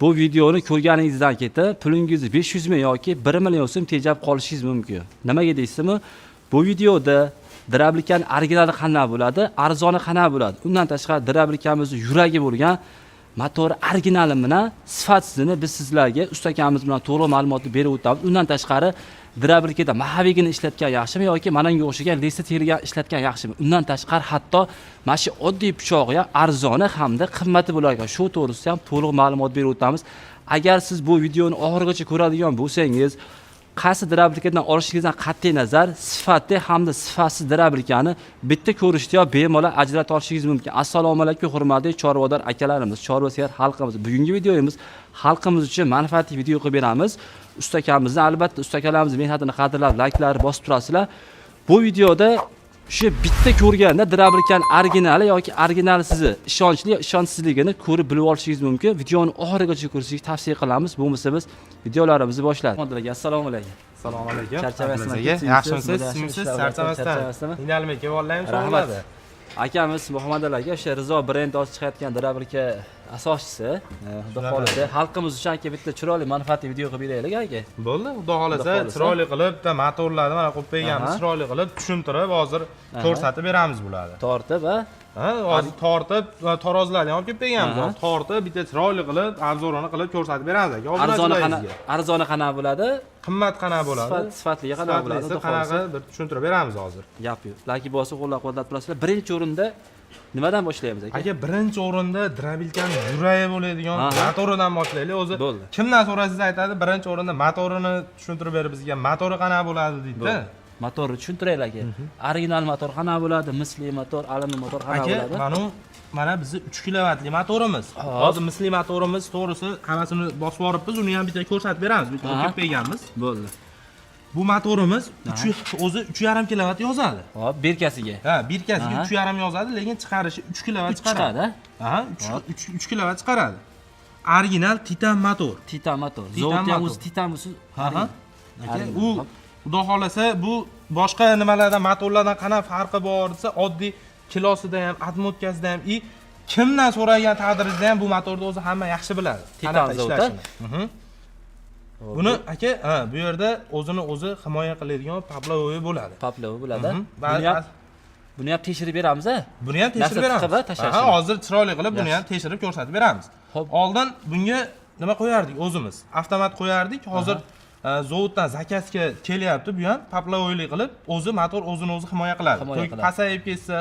bu videoni ko'rganingizdan keyin pulingizni 500 ming yoki 1 million so'm tejab qolishingiz mumkin. Nimaga deysizmi? Bu videoda Drablikani originali qanday bo'ladi, arzoni qanday bo'ladi? Undan tashqari Drablikamizni yuragi bo'lgan motor originali bilan sifatsizini biz sizlarga ustakamiz bilan to'liq ma'lumotni berib o'tamiz. Undan tashqari Drablikada mahavigini ishlatgan yaxshimi yoki menga o'xshagan lesa terigan ishlatgan yaxshimi? Undan tashqari hatto mana shu oddiy pichog'i ham arzoni hamda qimmati bo'larkan. Shu to'g'risida ham to'liq ma'lumot berib o'tamiz. Agar siz bu videoni oxirigacha ko'radigan bo'lsangiz, qaysi Drablikadan olishingizdan qat'iy nazar sifatli hamda sifatsiz Drablikani bitta ko'rishda bemalol ajratib olishingiz mumkin. Assalomu alaykum hurmatli chorvador akalarimiz, chorvasevar xalqimiz. Bugungi videomiz xalqimiz uchun manfaatli video qilib beramiz. Ustakamizni albatta ustakalarimiz mehnatini qadrlab layklar bosib turasizlar. Bu videoda shu bitta ko'rganda Drablikani originali yoki originalsizi ishonchli ishonchsizligini ko'rib bilib olishingiz mumkin. Videoni oxirigacha ko'rishingizni tavsiya qilamiz. Bo'lmasa biz videolarimizni boshlaymiz. Assalomu alaykum. Assalomu alaykum. Charchamasizmi? Yaxshimisiz? Simsiz? Charchamasdan. Inalmaka vallahi rahmat. Akamiz Muhammad aka o'sha Rizo brend ochib chiqayotgan Drablika asoschisi. Xudo xolasa xalqimiz uchun aka bitta chiroyli manfaatli video qilib beraylik aka. Bo'ldi, xudo xolasa chiroyli qilib, motorlarni mana qo'yib qo'yganmiz, chiroyli qilib tushuntirib, hozir ko'rsatib beramiz bularni. Tortib, hozir tortib, tarozlarni olib kelib qo'yganmiz. Tortib, bitta chiroyli qilib, arzonini qilib ko'rsatib beramiz aka. Arzoni qanaqa bo'ladi? Qimmat qanaqa bo'ladi? Sifatli qanaqa bo'ladi? Qanaqa bir tushuntirib beramiz hozir. Gap yo'q. Laki bosi qo'llab-quvvatlab turasizlar. Birinchi o'rinda nimadan boshlaymiz aka? Aka, birinchi o'rinda Drablikani yuragi bo'ladigan motoridan boshlaylik. O'zi kimdan so'rasangiz aytadi, birinchi o'rinda motorini tushuntirib berib bizga motori qanaqa bo'ladi deydi. Motorni tushuntiraylik aka. Original motor qanaqa bo'ladi? Misli motor, alyumin motor qanaqa bo'ladi? Aka, mana bizni 3 kilovatli motorimiz. Hozir misli motorimiz to'g'risi hammasini bosib yoribmiz, uni ham bitta ko'rsatib beramiz. Bitta olib qo'yganmiz. Bo'ldi. Bu motorimiz o'zi 3,5 kilovat yozadi. Hop, berkasiga. Berkasiga 3,5 yozadi, lekin chiqarishi 3 kilovat chiqaradi. 3 kilovat chiqaradi. Original titan motor. Titan motor. Zavod ham o'zi titan bo'lsa, u xudo xolasa bu boshqa nimalardan motorlardan qanaqa farqi bor desa, oddiy kilosida ham, atmotkasida ham, kimdan so'ragan taqdirida ham bu motorni o'zi hamma yaxshi biladi. Titan zavod. Buni aka, bu yerda o'zi himoya qiladigan paplovoy bo'ladi. Paplovoy bo'ladi. Buni ham tekshirib beramiz, Buni ham tekshirib beramiz. Hozir chiroyli qilib buni ham tekshirib ko'rsatib beramiz. Oldin bunga nima qo'yardik o'zimiz? Avtomat qo'yardik. Hozir zavoddan zakazga kelyapti, bu ham paplovoylik qilib, o'zi motor o'zini himoya qiladi. To'y pasayib ketsa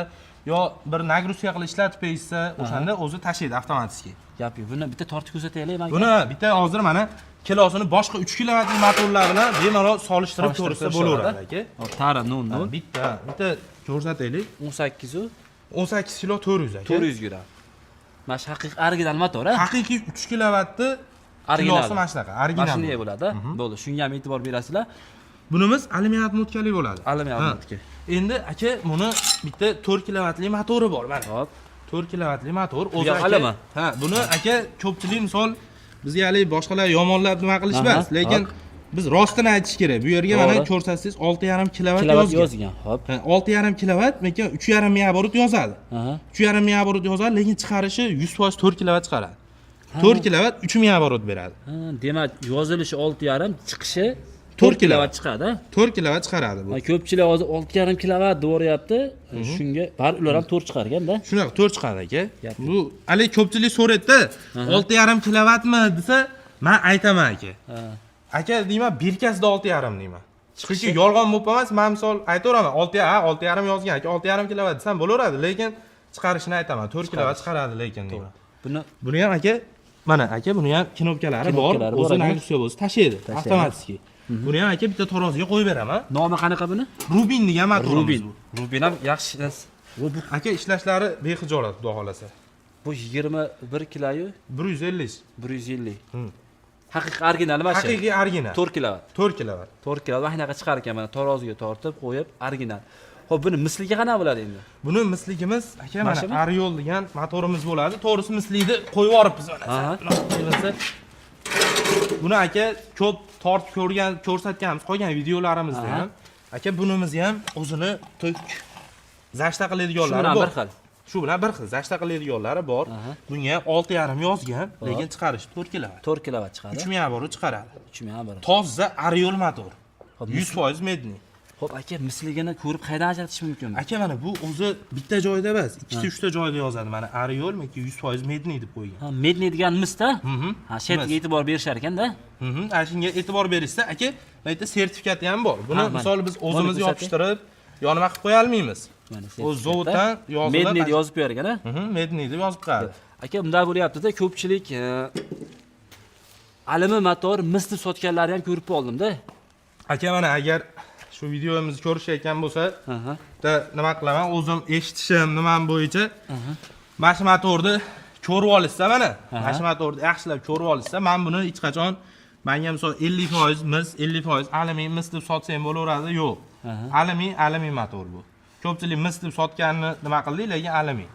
yo bir nagruzka qilib ishlatib qo'ysa, o'shanda o'zi tashlaydi avtomatik. Gap yo'q. Buni bitta tortib ko'rsataylik menga. Buni bitta hozir mana kilosini boshqa 3 kilovatli motorlar bilan bemalol solishtirib ko'rsa bo'laveradi aka. Hop, tara non. Bitta ko'rsataylik. 18 kilo 400 aka. 400 gram. Mana shu haqiqiy original motor, Haqiqiy 3 kilovatni kilosi mana shunaqa, original. Mana shunday bo'ladi. Bo'ldi, shunga ham e'tibor berasizlar. Bunimiz alyumin atmotkali bo'ladi. Alyumin atmotka. Endi aka, buni bitta 4 kilovatli motori bor mana. Hop. 4 kilovatli motor. O'zi aka, buni aka ko'pchilik misol bizga hali boshqalar yomonlab nima qilishmas, lekin biz rostini aytish kerak. Bu yerga mana ko'rsatsangiz 6,5 kilovat yozgan. Hop. 6,5 kilovat, lekin 3,5 ming оборот yozadi. 3,5 ming оборот yozadi, lekin chiqarishi 100% 4 kilovat chiqaradi. 4 kilovat 3 ming оборот beradi. Demak, yozilishi 6,5, chiqishi 4 kilovat chiqadi. 4 kilovat chiqaradi bu. Ko'pchilik hozir 6,5 kilovat deyapti. Shunga bar ular ham 4 chiqargan-da. Shunaqa 4 chiqadi aka. Bu hali ko'pchilik so'raydi-da, 6,5 kilovatmi desa, men aytaman aka. Aka deyman, berkasida 6,5 deyman. Chunki yolg'on bo'lib emas, men misol aytaveraman, 6,5 yozgan aka, 6,5 kilovat desam bo'laveradi, lekin chiqarishini aytaman, 4 kilovat chiqaradi lekin deyman. Buni ham aka, mana aka, buni ham knopkalari bor, o'zi nagruzka bo'lsa tashlaydi, avtomatik. Buni ham aka bitta taroziga qo'yib beraman. Nomi qanaqa buni? Rubin degan motorimiz bu. Rubin ham yaxshi. Bu aka ishlashlari bexijolat, xudo xolasa. Bu 21 kiloyu 150. 150. Haqiqiy original mana shu. Haqiqiy original. 4 kilovat. 4 kilovat. 4 kilovat vahinaqa chiqar ekan, mana taroziga tortib qo'yib original. Xo'p, buni misliga qanaqa bo'ladi endi? Buni misligimiz aka mana Ariol degan motorimiz bo'ladi. To'g'risi mislikni qo'yib yoribmiz mana. Buni aka ko'p tortib ko'rsatganmiz, qolgan videolarimizda ham. Aka bunimiz ham o'zini tok zashta qiladiganlari bor. Shu bilan bir xil zashta qiladiganlari bor. Bunga ham 6,5 yozgan, lekin chiqarish 4 kilovat. 4 kilovat chiqadi. 3,5 bor chiqaradi. 3,5 bor. Toza Ariol motor. 100% medni. Xo'p, aka, misligini ko'rib qaydan ajratish mumkin? Aka mana bu o'zi bitta joyda emas, ikkita uchta joyda yozadi. Mana Ariol yoki 100% medni deb qo'ygan. Ha, medni degan misda? Ha, shertga e'tibor berishar ekanda. Ana shunga e'tibor berishsa, aka, bu yerda sertifikati ham bor. Buni misol biz o'zimiz yopishtirib, yonima qilib qo'ya olmaymiz. O'z zavoddan yoziladi. Medni deb yozib qo'yarkan, a? Medni deb yozib qo'yadi. Aka, bunday bo'lyapti-da, ko'pchilik alimi motor mis deb sotganlarni ham ko'rib qoldim-da. Aka, mana agar shu videomizni ko'rishayotgan bo'lsa, nima qilaman, o'zim eshitishim nimam bo'yicha mana shu motorni ko'rib olishsa, mana shu motorni yaxshilab ko'rib olishsa, men buni hech qachon menga misol 50% mis, 50% alumin mis deb sotsam bo'laveradi, yo'q. Alumin motor bu. Ko'pchilik mis deb sotganini nima qildi, lekin alumin.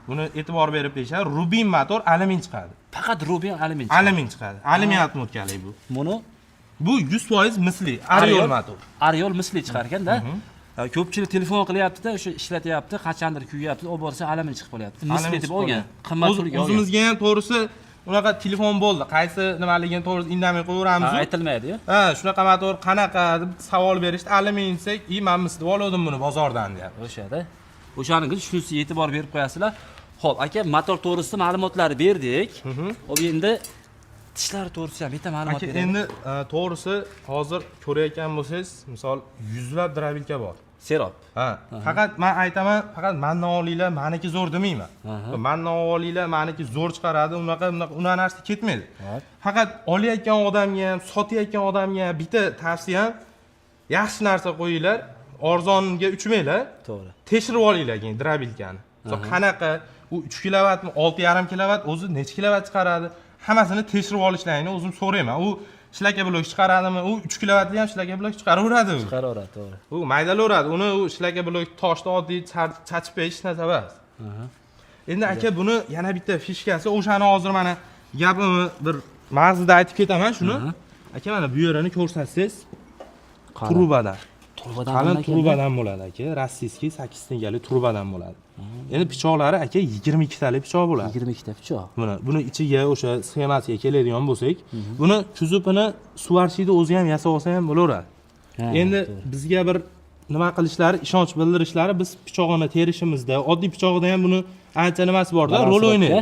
Buni e'tibor berib tekshir, Rubin motor alumin chiqadi. Faqat Rubin alumin chiqadi. Alumin chiqadi. Alumin atmotkalik bu. Buni bu 100% misli Ariol motor. Ariol misli chiqar ekanda. Ko'pchilik telefon qilyapti-da, o'sha ishlatyapti, qachondir kuyyapti, olib borsa alumin chiqib qolyapti. Misli deb olgan. Qimmat pulga olgan. O'zimizga ham to'g'risi unaqa telefon bo'ldi. Qaysi nimaligini to'g'risi indamay qo'yaveramiz. Aytilmaydi-yu. Ha, shunaqa motor qanaqa deb savol berishdi. Alumin desak, men mis deb oldim buni bozordan deyapti. O'shada. O'shaning shunisi e'tibor berib qo'yasizlar. Xo'p, aka, motor to'g'risida ma'lumotlarni berdik. Hop, endi tishlar to'g'risida ham bitta ma'lumot bering. Aka, endi to'g'risi hozir ko'rayotgan bo'lsangiz, misol 100lab drabilka bor. Serob. Ha, faqat men aytaman, faqat mendan olinglar, meniki zo'r demayman. Mendan olinglar, meniki zo'r chiqaradi, unaqa narsa ketmaydi. Faqat olayotgan odamga ham, sotayotgan odamga ham bitta tavsiyam, yaxshi narsa qo'yinglar, arzonga uchmanglar. To'g'ri. Tekshirib olinglar keyin drabilkani. Qanaqa u 3 kilovatmi, 6,5 kilovat o'zi necha kilovat chiqaradi? Hammasini tekshirib olishlaringni o'zim so'rayman. U shlaka blok chiqaradimi? U 3 kilovatli ham shlaka blok chiqaraveradi u. Chiqaraveradi, to'g'ri. U maydalaradi. Uni u shlaka blok toshda oddiy chachib berish narsa emas. Endi aka, buni yana bitta fishkasi, o'shani hozir mana gapimni bir mag'zida aytib ketaman shuni. Aka, mana bu yerini ko'rsatsangiz, trubadan. Qalin trubadan bo'ladi aka. Rossiyskiy 8 tengalik trubadan bo'ladi. Endi pichoqlari aka 22 talik pichoq bo'ladi. 22 ta pichoq. Buni ichiga o'sha sxemasiga keladigan bo'lsak, buni chuzupini suvarshiyda o'zi ham yasab olsa ham bo'laveradi. Endi bizga bir nima qilishlari, ishonch bildirishlari, biz pichog'ini terishimizda, oddiy pichog'ida ham buni ancha nimasi bor-da, rol o'ynaydi.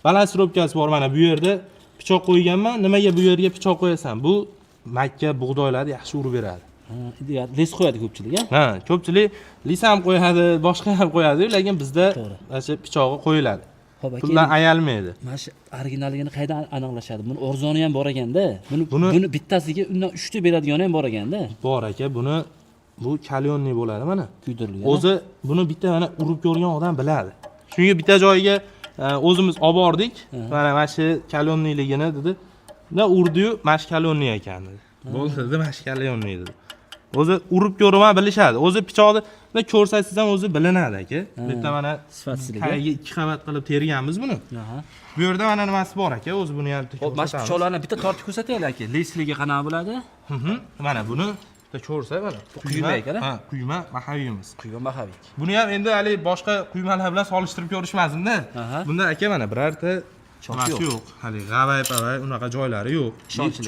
Balansировкasi bor, mana bu yerda pichoq qo'yganman. Nimaga bu yerga pichoq qo'yasan? Bu makka bug'doylarni yaxshi urib beradi. Les qo'yadi ko'pchilik, ha? Ko'pchilik lis ham qo'yadi, boshqa ham qo'yadi, lekin bizda o'sha pichog'i qo'yiladi. Puldan ayalmaydi. Mana shu originalligini qaydan aniqlashadi? Buni arzoni ham bor ekanda. Buni bittasiga undan 3 ta beradigani ham bor ekanda. Bor aka, buni bu kalyonniy bo'ladi mana. Kuydirilgan. O'zi buni bitta mana urib ko'rgan odam biladi. Chunki bitta joyga o'zimiz olib bordik. Mana shu kalyonniyligini dedi. Unda urdi-yu, mana shu kalyonniy ekan dedi. Bo'ldi, mana shu kalyonniy dedi. O'zi urib ko'rma bilishadi. O'zi pichoqni ko'rsatsangiz ham o'zi bilinadi aka. Bitta mana sifatsizligi. Tagiga 2 qavat qilib terganmiz buni. Bu yerda mana nimasi bor aka, o'zi buni ham ko'rsatamiz. Hop, mana shu pichoqlarni bitta tortib ko'rsataylik aka. Lesligi qanaqa bo'ladi? Mana buni bitta ko'rsa mana. Quyma ekan. Ha, quyma mahaviyimiz. Quyma mahaviy. Buni ham endi hali boshqa quymalar bilan solishtirib ko'rishmasin-da. Bunda aka mana birorta choki yo'q. Hali g'avay-pavay unaqa joylari yo'q.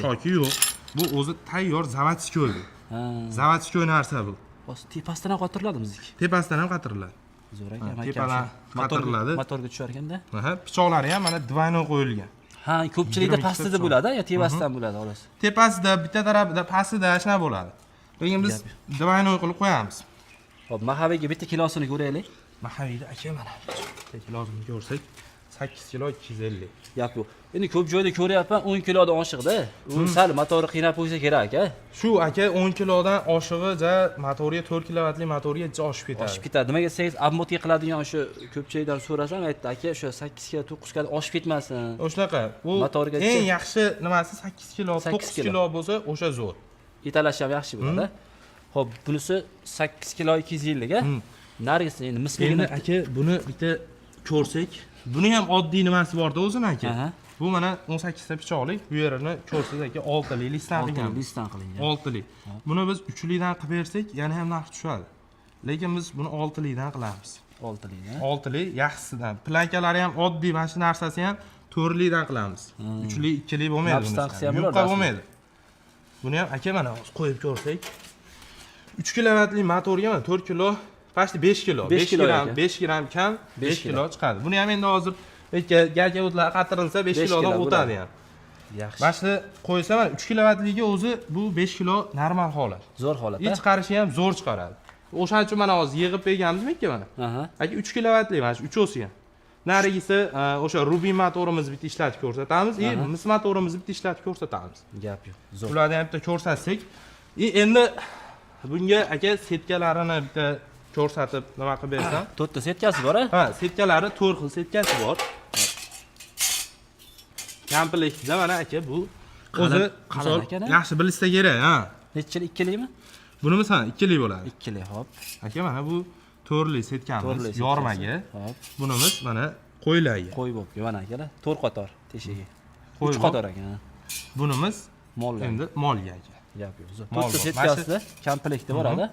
Choki yo'q. Bu o'zi tayyor zavodskiy. Zavodskiy narsa bu. Tepasidan ham qotiriladi bizniki. Tepasidan ham qotiriladi. Zo'r ekan. Tepadan qotiriladi. Motorga tushar ekanda. Pichoqlari ham mana двойной qo'yilgan. Ha, ko'pchilikda pastida bo'ladi, yo tepasidan bo'ladi, xolos. Tepasida, bitta tarafida, pastida shuna bo'ladi. Lekin biz двойной qilib qo'yamiz. Hop, mahaviyga bitta kilosini ko'raylik. Mahaviyda aka mana bitta kilosini ko'rsak, 8 kilo 250. Gap yo'q. Endi ko'p joyda ko'ryapman 10 kilodan oshiqda. U sal motori qiynab qo'ysa kerak aka. Shu aka 10 kilodan oshig'i motoriga 4 kilovatli motoriga oshib ketadi. Oshib ketadi. Nimaga desangiz, obmotga qiladigan o'sha ko'pchilikdan so'rasam, aytdi aka, o'sha 8 kilo, 9 kilo oshib ketmasin. O'shanaqa. Bu eng yaxshi nimasi 8 kilo, 9 kilo bo'lsa, o'sha zo'r. Italash ham yaxshi bo'ladi. Xo'p, bunisi 8 kilo 250 ga. Nargisi endi misligini aka buni bitta ko'rsak, buni ham oddiy nimasi bor-da o'zini aka. Bu mana 18 ta pichoqlik, bu yerini ko'rsangiz aka 6 lik listdan qilingan. 6 listdan qilingan. 6 lik. Buni biz 3 likdan qilib bersak, yana ham narx tushadi. Lekin biz buni 6 likdan qilamiz. oltilikni. 6lik yaxshisidan. Plankalari ham oddiy, mana shu narsasi ham 4likdan qilamiz. 3lik, 2lik bo'lmaydi. Napsdan qilsa ham bo'ladi Yo'qqa aslida. bo'lmaydi. Buni ham aka mana hozir qo'yib ko'rsak. 3 kilovatli motorga mana 4 kilo, pasti 5 kilo. 5 kilo gram, ekan. 5 gram kam 5 kilo chiqadi. Buni ham endi hozir galka o'tlar qatirilsa 5 5 kilodan kilo o'tadi ham. Yaxshi. Mana shu qo'ysa mana 3 kilovatliga o'zi bu 5 kilo normal holat. Zo'r holat. Ich chiqarishi ham zo'r chiqaradi. O'shaning uchun mana hozir yig'ib berganmizmi ikki mana? Aha. Aka 3 kilovatli mana shu 3 o'si ham. Narigisi o'sha Ruby motorimizni bitta ishlatib ko'rsatamiz, mis motorimizni bitta ishlatib ko'rsatamiz. Gap yo'q. Zo'r. Bularni ham bitta ko'rsatsak, endi bunga aka setkalarini bitta ko'rsatib nima qilib bersam. 4 ta setkasi bor-a? Ha, setkalari 4 xil setkasi bor. Komplektda mana aka bu o'zi qalin ekan-a? yaxshi bilsa kerak, ha. Nechilik, 2likmi? Bunimiz ham 2lik bo'ladi. 2lik, hop. Aka mana bu 4lik setkamiz, yormaga. Hop. Bunimiz mana qo'ylarga. Qo'y bo'pti, mana akalar. 4 qator teshigi. Qo'y 3 qator ekan. Bunimiz Mollar. endi molga aka. Gap yo'q. Zo'r. Mol 4 ta bor. setkasida komplektda boradi.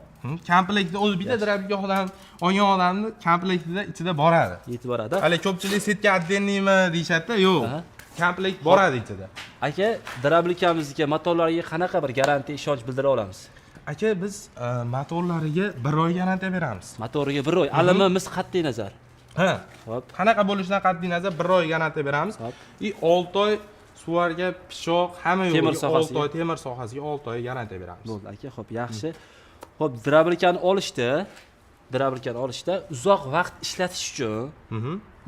Komplektda o'zi bitta drabga odam olgan odamni komplektida ichida boradi. Yetib boradi. Hali ko'pchilik setka отдельныйmi deyshadi, yo'q. Aha. Komplekt boradi ichida. Aka, drablikamizga, motorlariga qanaqa bir garantiya, ishonch bildira olamiz? Aka biz motorlariga 1 oy garantiya beramiz. Motoriga 1 oy, alimimiz qat'iy nazar. Ha. Hop. Qanaqa bo'lishidan qat'iy nazar 1 oy garantiya beramiz. Hop. 6 oy suvarga, pishoq, hamma yo'q. Temir sohasiga. 6 oy temir sohasiga 6 oy garantiya beramiz. Bo'ldi aka, xo'p, yaxshi. Xo'p, drablikani olishda uzoq vaqt ishlatish uchun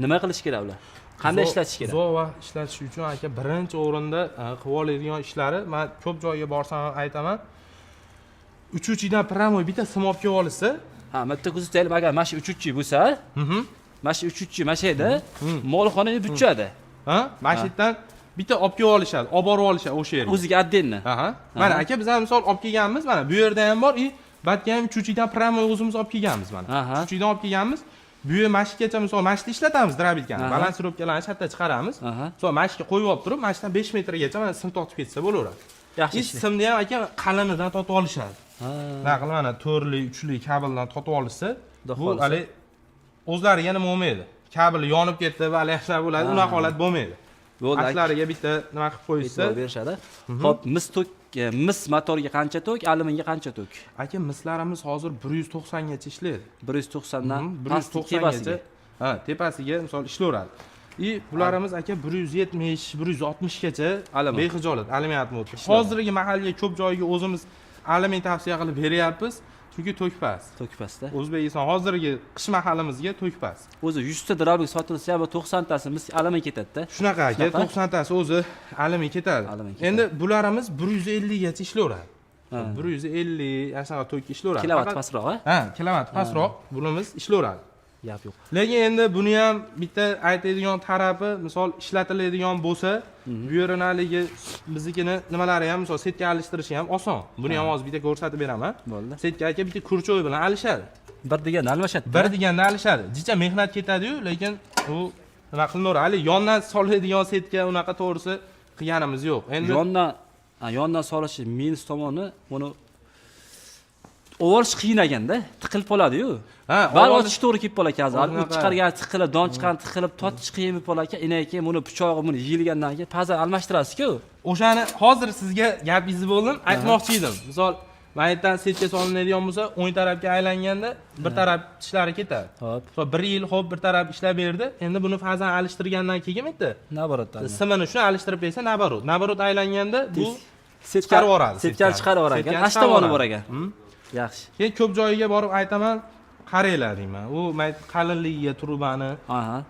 nima qilish kerak ular? Qanday ishlatish kerak? Uzoq vaqt ishlatish uchun aka birinchi o'rinda qilib oladigan ishlari, men ko'p joyga borsam aytaman. 3-dan pramoy bitta sim olib kelib olsa, Ha, bitta kuzataylik, agar mana shu 3 bo'lsa, mana shu 3 mana shu yerda molxonani butchadi. ha, mana shu yerdan bitta olib kelib olishadi, olib borib olishadi o'sha yerga. O'ziga отдельно. Aha. Mana aka biz ham misol olib kelganmiz, mana bu yerda ham bor, batga ham 3dan pramoy o'zimiz olib kelganmiz mana. 3dan olib kelganmiz. Bu yer mashikacha misol mashina ishlatamiz drabilkani. Balansirovkalarni shatda chiqaramiz. Misol mashika qo'yib olib turib, mashinadan 5 metrgacha mana sim tortib ketsa bo'laveradi. Yaxshi. Simni ham aka qalinidan totib olishadi. Naql mana 4lik, 3lik kabeldan totib olishsa, bu hali o'zlariga nima bo'lmaydi. Kabel yonib ketdi va yaxshilab bo'ladi, unaqa holat bo'lmaydi. Ashlariga bitta nima qilib qo'yishsa, berishadi. Xo'p, mis motorga qancha tok, alyuminga qancha tok? Aka mislarimiz hozir 190 gacha ishlaydi. 190 dan 190 gacha. Ha, tepasiga misol ishlayveradi. Bularimiz aka 170, 160 gacha bexijolat alyumin o'tdi. Hozirgi mahalga ko'p joyga o'zimiz alyumin tavsiya qilib beryapmiz. Chunki to'kpas. To'kpasda. O'zbekiston hozirgi qish mahalimizga to'kpas. O'zi 100 ta drablik sotilsa ham 90 tasi mis alyumin ketadi-da. Shunaqa aka, 90 tasi o'zi alyumin ketadi. Endi bularimiz 150 gacha ishlayveradi. 150 yashaga to'k ishlayveradi. Kilovat pastroq, ha, kilovat pastroq bunimiz ishlayveradi. Gap yo'q. Lekin endi buni ham bitta aytadigan tarafi, misol ishlatiladigan bo'lsa, bu yerini biznikini nimalari ham misol setka alishtirishi ham oson. Buni ham hozir bitta ko'rsatib beraman. Bo'ldi. Setka aka bitta kurchoy bilan alishadi. Bir deganda almashadi. Bir deganda alishadi. Jicha mehnat ketadi-yu, lekin u nima qilinaveradi. Hali yondan soladigan setka unaqa to'g'risi qilganimiz yo'q. Endi yondan solishi minus tomoni buni ovorish qiyin ekanda, tiqilib qoladi-yu. Ha, bari ochish to'g'ri kelib qolar ekan. O't chiqargan tiqilib, don chiqqan tiqilib, totish qiyin bo'lib qolar ekan. Inan keyin buni pichog'i buni yeyilgandan keyin pazar almashtirasiz-ku. O'shani hozir sizga gapingizni bo'ldim, aytmoqchi edim. Misol, maytdan setka solinadigan bo'lsa, o'ng tarafga aylanganda bir taraf tishlari ketadi. Hop. So 1 yil hop bir taraf ishlab berdi. Endi buni fazan alishtirgandan keyin bitta naborotdan. Simini shuni alishtirib bersa, naborot aylanganda bu setka chiqarib yuboradi. Setkani chiqarib yuborar ekan. Ashtamoni bor ekan. Yaxshi. Keyin ko'p joyiga borib aytaman, qaranglar deyman. U qalinligiga turbani,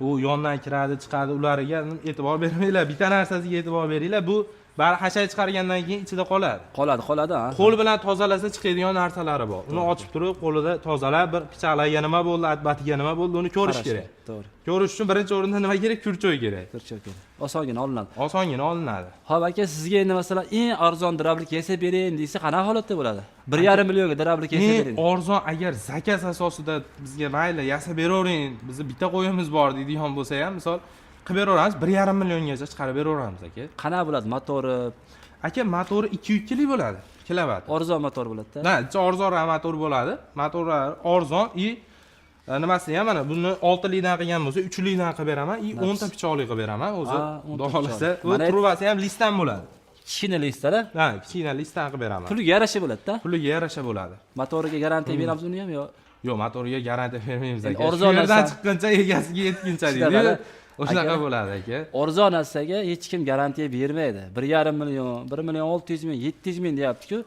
u yondan kiradi, chiqadi, ulariga e'tibor bermanglar. Bitta narsasiga e'tibor beringlar. Bu bari hashay chiqargandan keyin ichida qoladi. Qoladi, ha. Qo'l bilan tozalasa chiqadigan narsalari bor. Uni ochib turib, qo'lida tozalab, bir pichoqlarga nima bo'ldi, atbatiga nima bo'ldi, uni ko'rish kerak. To'g'ri. Ko'rish uchun birinchi o'rinda nima kerak? Kurchoy kerak. Kurchoy kerak. Osongina olinadi. Osongina olinadi. Xo'p aka, sizga endi masalan eng arzon drablik yasab bering desa, qanaqa holatda bo'ladi? 1,5 millionga drablik yasab bering. Arzon agar zakaz asosida bizga mayli yasab beravering, bizni bitta qo'yimiz bor deydigan bo'lsa ham, misol qilib beraveramiz, 1,5 milliongacha chiqarib beraveramiz aka. Qanaqa bo'ladi motori? Aka, motori 2 lik bo'ladi. Kilovat. Arzon motor bo'ladi-da. Ha, arzon motor bo'ladi. Motorlar arzon nimasi ham mana buni 6 likdan qilgan bo'lsa 3 likdan qilib beraman и 10 ta pichoqli qilib beraman o'zi. Xudo xolasa, u trubasi ham listdan bo'ladi. Kichkina listlar-a? Ha, kichkina listdan qilib beraman. Puliga yarasha bo'ladi-da. Puliga yarasha bo'ladi. Motoriga garantiya beramiz uni ham yo? Yo'q, motoriga garantiya bermaymiz aka. Arzon Yerdan chiqqancha egasiga yetguncha deydi. O'shanaqa bo'ladi aka. Arzon narsaga hech kim garantiya bermaydi. 1,5 million, 1 million 600 ming, 700 ming deyapti-ku,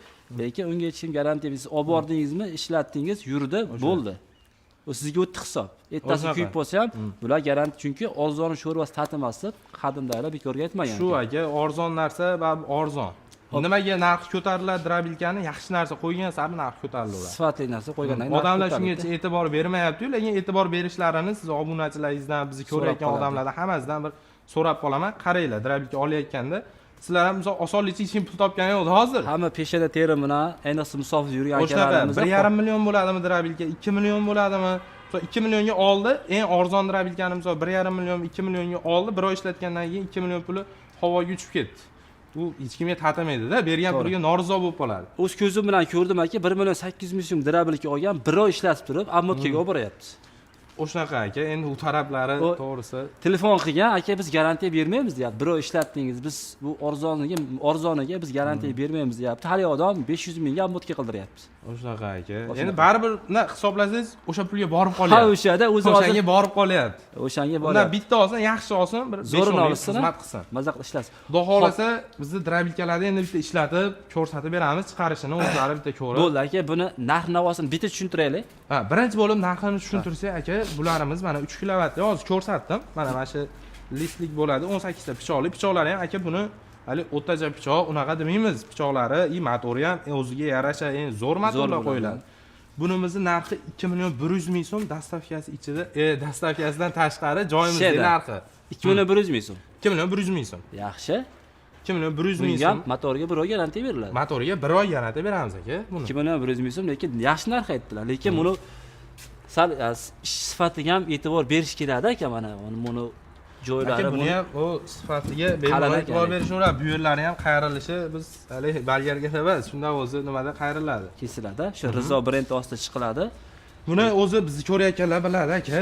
lekin unga hech kim garantiya bersa, olib bordingizmi, ishlatdingiz, yurdi, bo'ldi. U sizga o'tdi hisob. Ertasi kuyib bo'lsa ham, bular garantiya, chunki arzon sho'rvasi tatimasdi, qadimdagilar bekorga aytmagan. Shu aka, arzon narsa va arzon. Nimaga narx ko'tariladi drabilkani? Yaxshi narsa qo'ygan sari narx ko'tarilaveradi. Sifatli narsa qo'ygandan keyin odamlar shungacha e'tibor bermayapti-yu, lekin e'tibor berishlarini siz obunachilaringizdan, bizni ko'rayotgan odamlardan hammasidan bir so'rab qolaman. Qaranglar, drabilka olayotganda sizlar ham misol osonlikcha hech kim pul topgani yo'q hozir. Hamma peshada teri bilan, ayniqsa musofir yurgan akalarimiz 1,5 million bo'ladimi drabilka, 2 million bo'ladimi? 2 millionga oldi, eng arzon drabilkani misol 1,5 million, 2 millionga oldi, bir oy ishlatgandan keyin 2 million puli havoga uchib ketdi. U hech kimga tatamaydi-da, bergan puliga norizo bo'lib qoladi. O'z ko'zim bilan ko'rdim aka, 1 million 800 ming so'm drabilka olgan, bir oy ishlatib turib, ammokaga olib boryapti. O'shanaqa aka, endi u tarablari to'g'risi. Telefon qilgan, aka biz garantiya bermaymiz deyapti. Bir oy ishlatdingiz, biz bu arzoniga biz garantiya bermaymiz deyapti. Hali odam 500 mingga ammotka qildiryapti. O'shanaqa aka. Endi baribir hisoblasangiz, o'sha pulga borib qolyapti. Ha, o'shada o'zi o'shanga borib qolyapti. O'shanga boryapti. Undan bitta olsin, yaxshi olsin, bir zo'rini olsin, xizmat qilsin. Maza qilib ishlasin. Xudo xolasa, bizni drabilkalarni endi bitta ishlatib, ko'rsatib beramiz, chiqarishini o'zlari bitta ko'rib. Bo'ldi aka, buni narx-navosini bitta tushuntiraylik. Ha, birinchi bo'lib narxini tushuntirsak aka, bularimiz mana 3 kilovatni hozir ko'rsatdim. Mana shu listlik bo'ladi, 18 ta pichoqli. Pichoqlari ham aka buni hali o'rtacha pichoq, unaqa demaymiz. Pichoqlari, motori ham o'ziga yarasha, zo'r motorlar qo'yiladi. Bunimizni narxi 2 million 100 ming so'm, dastavkasi ichida, dastavkasidan tashqari joyimizning narxi 2 million 100 ming so'm. 2 million 100 ming so'm. Yaxshi. 2 million 100 ming so'm. Motoriga 1 oy garantiya beriladi. Motoriga 1 oy garantiya beramiz aka. Buni 2 million 100 ming so'm, lekin yaxshi narx aytdilar. Lekin buni sal sifatiga ham e'tibor berish kerak aka, mana buni joylari buni ham o sifatiga bemalol e'tibor berishaveradi. Bu yerlari ham qayrilishi biz hali balgarga emas, shunda o'zi nimada qayriladi. Kesiladi. Shu Rizo brendi ostida chiqiladi. Buni o'zi bizni ko'rayotganlar biladi aka.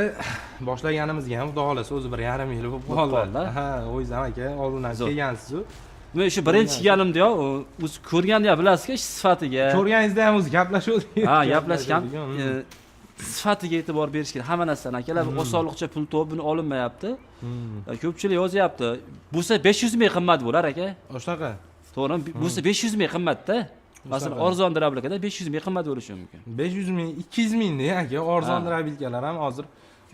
Boshlaganimizga ham xudo xolasa o'zi 1,5 yil bo'lib qoldi. Ha, o'zingiz ham aka, oldindan kelgansiz-ku. Men shu birinchi kelganimda o'zi ko'rganda ham bilasiz-ku, sifatiga. Ko'rganingizda ham o'zi gaplashuvdik. Ha, gaplashgan. Sifatiga e'tibor berish kerak. Hamma narsadan akalar osonlikcha pul topib buni olinmayapti. Ko'pchilik yozyapti. Bo'lsa 500 ming qimmat bo'lar aka. O'shanaqa. To'g'rimi? Bo'lsa 500 ming qimmatda. Masalan, arzon drabilkada 500 ming qimmat bo'lishi mumkin. 500 ming, 200 ming de aka, arzon drabilkalar ham hozir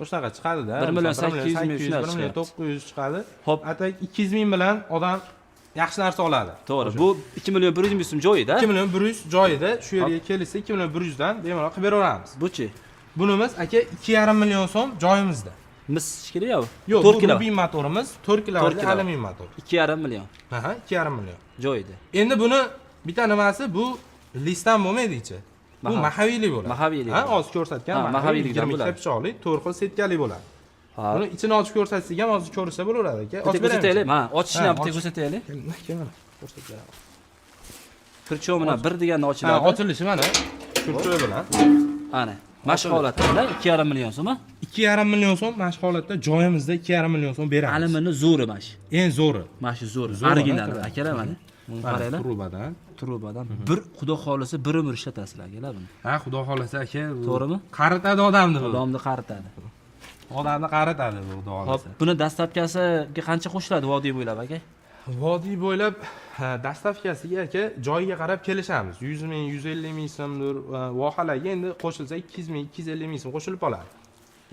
o'shanaqa chiqadi-da. 1 million 800 ming, 1 million 900 chiqadi. Hop, atak 200 ming bilan odam yaxshi narsa oladi. To'g'ri. Bu 2 million 100 ming so'm joyida. 2 million 100 joyida, shu yerga kelsa 2 million 100 dan bemalol qilib beraveramiz. Bu-chi? Bunimiz aka 2,5 million so'm joyimizda. Mis kerak-ku? Yo'q, 4 kilo motorimiz, 4 kilo alyumin motor. 2,5 million. Aha, 2,5 million. Joyida. Endi buni bitta nimasi bu listdan bo'lmaydi-chi. Bu mahaviylik bo'ladi. Mahaviylik. Ha, hozir ko'rsatgan mahaviylikdan bo'ladi. 22 pichoqli, 4 xil setkali bo'ladi. Buni ichini ochib ko'rsatsak ham hozir ko'rsa bo'laveradi aka. Ochib ko'rsataylik. Ha, ochishni ham bitta ko'rsataylik. Mana ko'rsatib beraman. Kirchoq bilan bir deganni ochiladi. Ha, ochilishi mana. Kirchoq bilan. Ana. Mashq holatida 2,5 million so'm. 2,5 million so'm mashq holatda joyimizda 2,5 million so'm beramiz. Aluminni zo'ri mash. Eng zo'ri. Mash zo'ri. Original akalar mana. Buni qaranglar. Trubadan. Bir xudo xolisa bir umr ishlatasizlar akalar buni. Ha, xudo xolasa aka. To'g'rimi? Qaritadi odamni bu. Odamni qaritadi. Odamni qaritadi bu xudo xolasa. Hop, buni dastavkasiga qancha qo'shiladi vodiy bo'ylab aka? Vodiy bo'ylab dastavkasiga aka joyiga qarab kelishamiz. 100 ming, 150 ming so'mdir, vohalarga endi qo'shilsa 200 ming, 250 ming so'm qo'shilib qoladi.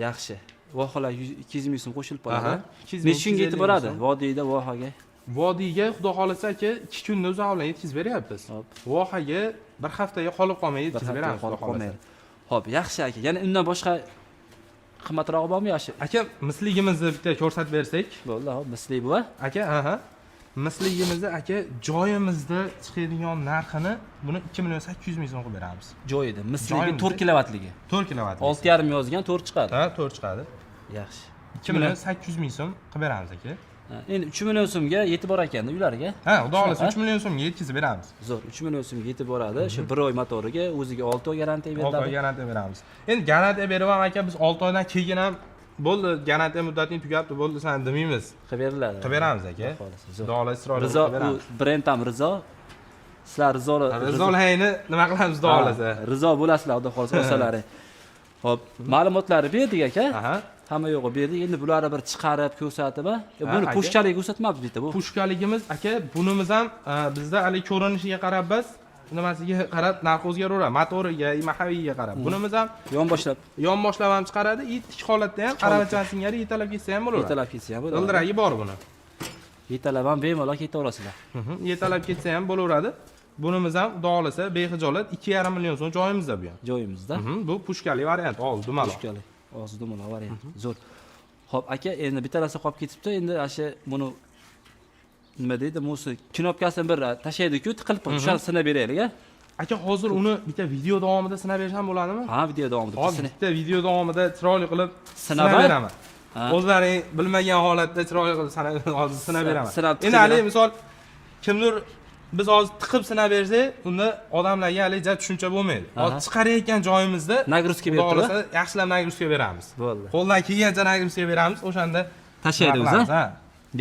Yaxshi. Vohalar 200 ming so'm qo'shilib qoladi. 200 ming. Nechta kunga yetib boradi vodiyda vohaga? Vodiyga xudo xolasa aka 2 kunda o'zi avlan yetkazib beryapmiz. Vohaga bir haftaga qolib qolmay yetkazib beramiz xudo xolasa. Hop, yaxshi aka. Yana undan boshqa qimmatroq bormi yoshi? Aka, misligimizni bitta ko'rsatib bersak. Bo'ldi, hop, misli bu. Aka, misligimizni aka joyimizda chiqadigan narxini buni 2 million 800 ming so'm qilib beramiz. Joyida, misligi 4 kilovatligi. 4 kilovat. 6,5 yozgan 4 chiqadi. Ha, 4 chiqadi. Yaxshi. 2 million 800 ming so'm qilib beramiz aka. Endi 3 million so'mga yetib bor ekanda uylariga. Ha, xudo xolasa 3 million so'mga yetkazib beramiz. Zo'r, 3 million so'mga yetib boradi. Shu 1 oy motoriga o'ziga 6 oy garantiya 6 oy beriladi. garantiya beramiz. Endi garantiya berib ham aka biz 6 oydan keyin ham bo'ldi, garantiya muddating tugabdi, bo'ldi, san demaymiz. Qilib beriladi. Qilib beramiz aka. Xudo xolasa chiroyli Rizo, qilib beramiz. bu brend ham Rizo. Sizlar Rizolhayni nima qilamiz xudo xolasa. Rizo bo'lasizlar, xudo xolasa olsalaring. Xo'p, ma'lumotlarni berdik aka. Aha. Hamma yo'g'i berdik. Endi bularni bir chiqarib ko'rsatib, buni aka. pushkalik ko'rsatmabdi bitta bu. Pushkaligimiz aka, bunimiz ham bizda hali ko'rinishiga qarab biz nimasiga qarab narx o'zgaraveradi. Motoriga, mahaviyiga qarab. Bunimiz ham yon boshlab ham chiqaradi, tik holatda ham aravachani singari yetalab ketsa ham bo'laveradi. Yetalab ketsa ham bo'ladi. G'ildiragi bor buni. Yetalab ham bemalol ketaverasizlar. Yetalab ketsa ham bo'laveradi. Bunimiz ham xudo xolasa behijolat 2,5 million so'm joyimizda bu ham. Joyimizda. Bu pushkali variant, og'iz dumaloq. Pushkali. Og'iz dumaloq variant. Zo'r. Xo'p, aka, endi bittarasi qolib ketibdi. Endi asha buni nima deydi? Musi knopkasini bir tashlaydi-ku, tiqilib qoldi. O'shani sinab beraylik, Aka, hozir uni bitta video davomida sinab berisham bo'ladimi? Ha, video davomida. Hozir bitta video davomida chiroyli qilib sinab beraman. O'zlaring bilmagan holatda chiroyli qilib hozir sinab beraman. Endi hali misol kimdir biz hozir tiqib sinab bersak, unda odamlarga hali tushuncha bo'lmaydi. Hozir chiqarayotgan joyimizda nagruska berib turib, yaxshilab nagruska beramiz. Bo'ldi. Qo'ldan kelgancha nagruska beramiz, o'shanda tashlaydi o'zi.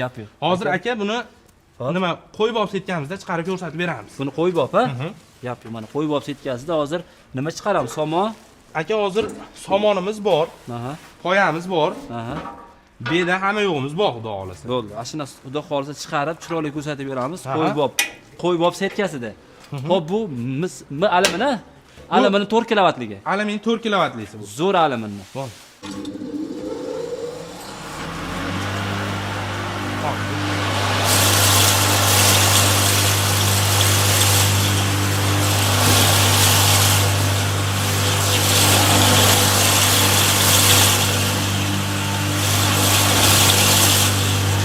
Gap yo'q. Hozir aka buni nima qo'yib olib ketganimizda chiqarib ko'rsatib beramiz. Buni qo'yib olib, Gap yo'q, mana qo'yib olib ketganingizda hozir nima chiqaramiz? Somon. Aka, hozir somonimiz bor. Poyamiz bor. Beda hamma yo'g'imiz bor, xudo xolasa. Bo'ldi. Ashuna xudo xolasa chiqarib, chiroyli ko'rsatib beramiz. Qo'yib olib setkasida. Xo'p, bu alumin, alumin 4 kilovatligi. Alumin 4 kilovatlisi bu. Zo'r aluminni. Bor.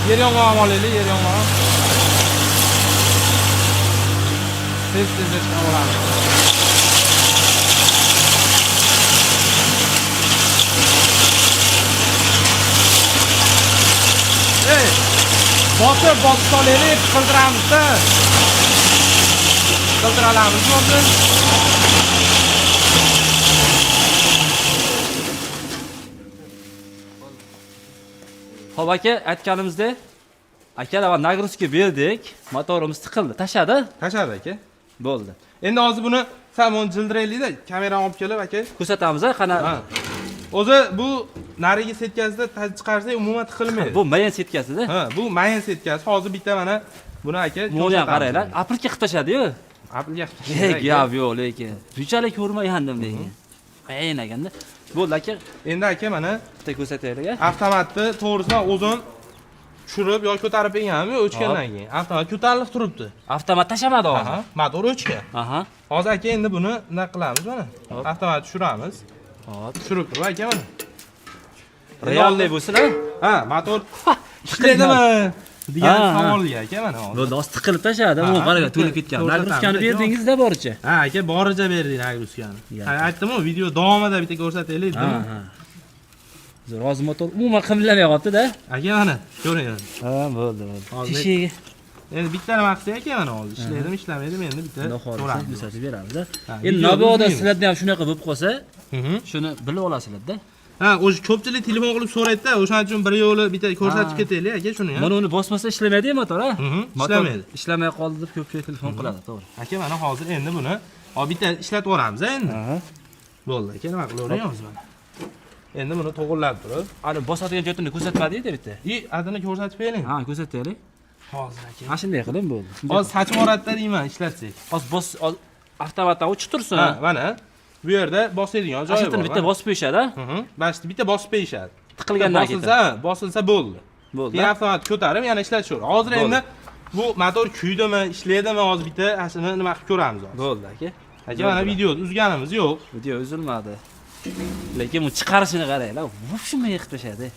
Yer yong'og'i olaylik, yer yong'og'i. Tez-tez chiqarib olamiz. Bosib olaylik, qildiramizda. Qildiramiz bo'ldi. Xo'p aka, aytganimizdek, akalar nagruska berdik, motorimiz tiqildi, tashadi aka. Bo'ldi. Endi hozir buni samon jildiraylik-da, kamerani olib kelib aka ko'rsatamiz, qana. O'zi bu narigi setkasida chiqarsak umuman tiqilmaydi. Bu mayin setkasida. Bu mayin setkasi. Hozir bitta mana buni aka buni ham qaranglar, aprilga qilib tashadi-yu. Aprilga qilib tashadi. Gap yo'q lekin. Bunchalik ko'rmagandim lekin. Qiyin ekanda. Bo'ldi aka. Endi aka mana bitta ko'rsataylik. Avtomatni to'g'risidan o'zim tushirib yoki ko'tarib berganmi, o'chgandan keyin. Avtomat ko'tarilib turibdi. Avtomat tashamadi hozir. Motor o'chgan. Hozir aka endi buni nima qilamiz mana? Avtomat tushiramiz. Hop, tushirib turib aka mana. Realniy bo'lsa-la? Motor ishlaydimi? degan savolga aka mana hozir. Bu do'st tiqilib tashadi, u qaraga to'lib ketgan. Nagruskani berdingizda boricha. Ha, aka boricha berdik nagruskani. Aytdim-ku, video davomida bitta ko'rsataylik dedim. Zo'r, hozir motor umuman qimillamay qolibdi-da. Aka mana, ko'ring. Ha, bo'ldi. Teshigi. Endi bitta nima qilsak aka mana hozir ishlaydimi, ishlamaydimi endi bitta ko'rsatib beramiz. Endi naboda sizlarda ham shunaqa bo'lib qolsa, shuni bilib olasizlar-da. Ha, o'zi ko'pchilik telefon qilib so'raydi-da, o'shaning uchun bir yo'li bitta ko'rsatib ketaylik aka shuni ham. Mana uni bosmasa ishlamaydi-ku motor, ha? Ishlamaydi. Ishlamay qoldi deb ko'pchilik telefon qiladi, to'g'ri. Aka mana hozir endi buni bitta ishlatib yuboramiz endi. Bo'ldi aka, nima qilaveramiz hozir mana. Endi buni to'g'irlab turib, ana bosadigan joyini ko'rsatmadingda bitta. adini ko'rsatib bering. Ha, ko'rsataylik. Hozir aka. Mana shunday qiling bo'ldi. Hozir sachib yuboradida deyman, ishlatsak. Hozir avtomatdan o'chib tursin. Ha, mana. Bu yerda bosadigan joyi bor. Bitta bosib qo'yishadi, ha? Basti bitta bosib qo'yishadi. Tiqilgandan keyin. Bosilsa bo'ldi. Bo'ldi. Keyin avtomat ko'tarib, yana ishlatishadi. Hozir endi bu motor kuydimi, ishlaydimi, hozir bitta asini nima qilib ko'ramiz hozir. Bo'ldi aka. Aka mana videoni uzganimiz yo'q. Video uzilmadi. Lekin bu chiqarishini qaranglar, vobshimay yiqib tashadi.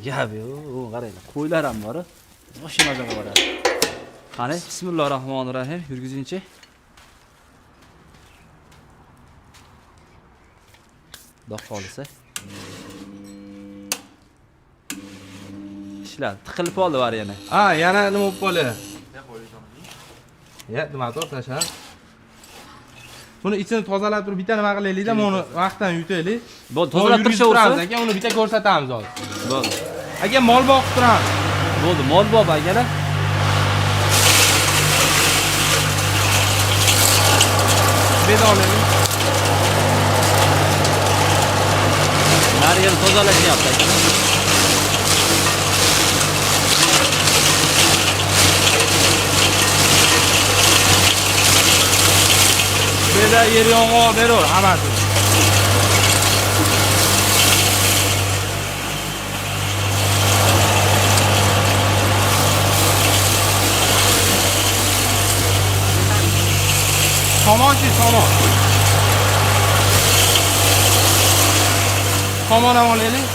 Gap yo'q, u qaranglar, qo'ylar ham bor. Boshim maza qiladi. Qani, bismillahirrohmanirrohim, yurgizinchi. Xudo xolisa. ishladi. Tiqilib qoldi variant. Ha, yana nima bo'lib qoldi? Ya, motor tashlar. Buni ichini tozalab turib bitta nima qilaylik-da, buni vaqtdan yutaylik. Bu tozalab turaversa, aka, uni bitta ko'rsatamiz hozir. bo'ldi. Aka, mol boqib turamiz. Bo'ldi, mol bob akalar. Bedolaylik. Narigini tozalashyapti akalar. Beda yer yong'oq beraver hammasi. Somonchi, somon. Somon ham olaylik.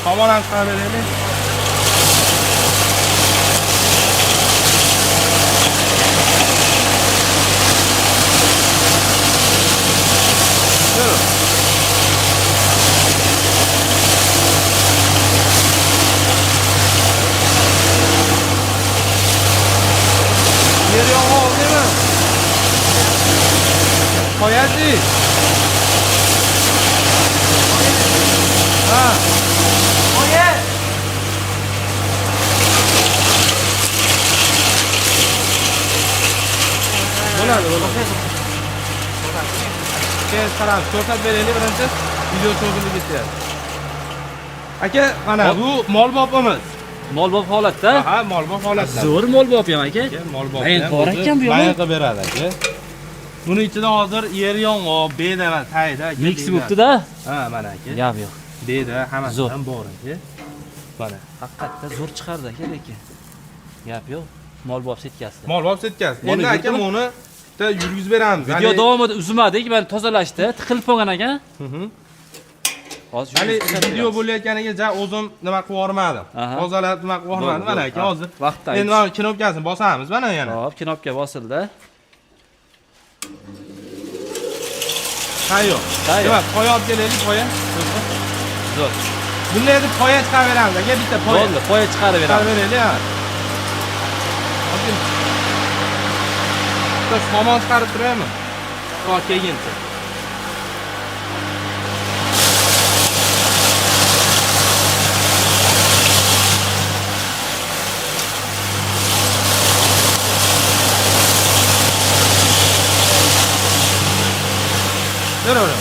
Somon ham chiqarib beraylik. Yer yong'oq oldimi? Qo'yadi. Ha. Qo'y. Bo'ladi, bo'ladi. Keyin qarab, ko'rsatib beraylik birinchi video cho'zilib ketyapti. Aka, mana bu molbopimiz. Molbob holatda. Ha, molbop holatda. Zo'r molbob ham aka. Molbop. Mayin qor ekan bu Mayin ham. qilib beradi aka. Buni ichida hozir yer yong'oq, beda va tayda aka. Mix bo'libdi-da. Ha, mana aka. Gap yo'q. Beda hammasi Zo'r. ham bor aka. Mana. Haqiqatda zo'r chiqardi aka lekin. Gap yo'q. Molbob setkasi. Molbop setkasi. Buni Endi aka yurtimi? buni bitta yurgizib beramiz. Video davomida uzmadik, mana tozalashdi, tiqilib qolgan ekan. Hozir Hali video bo'layotganiga ja o'zim nima qilib yormadim. Aha. Tozalab nima qilib yormadim mana aka hozir. Vaqtdan. Endi mana knopkasini bosamiz mana yana. Hop, knopka bosildi. Tayyor. Tayyor. Demak, poya olib kelaylik, poya. Zo'r. Bunday deb poya chiqarib beramiz aka, bitta poya. Bo'ldi, poya chiqarib Chiqarib beramiz. beraylik ha. Hozir bitta somon chiqarib turaymi? Ho, kelgincha. Beraver.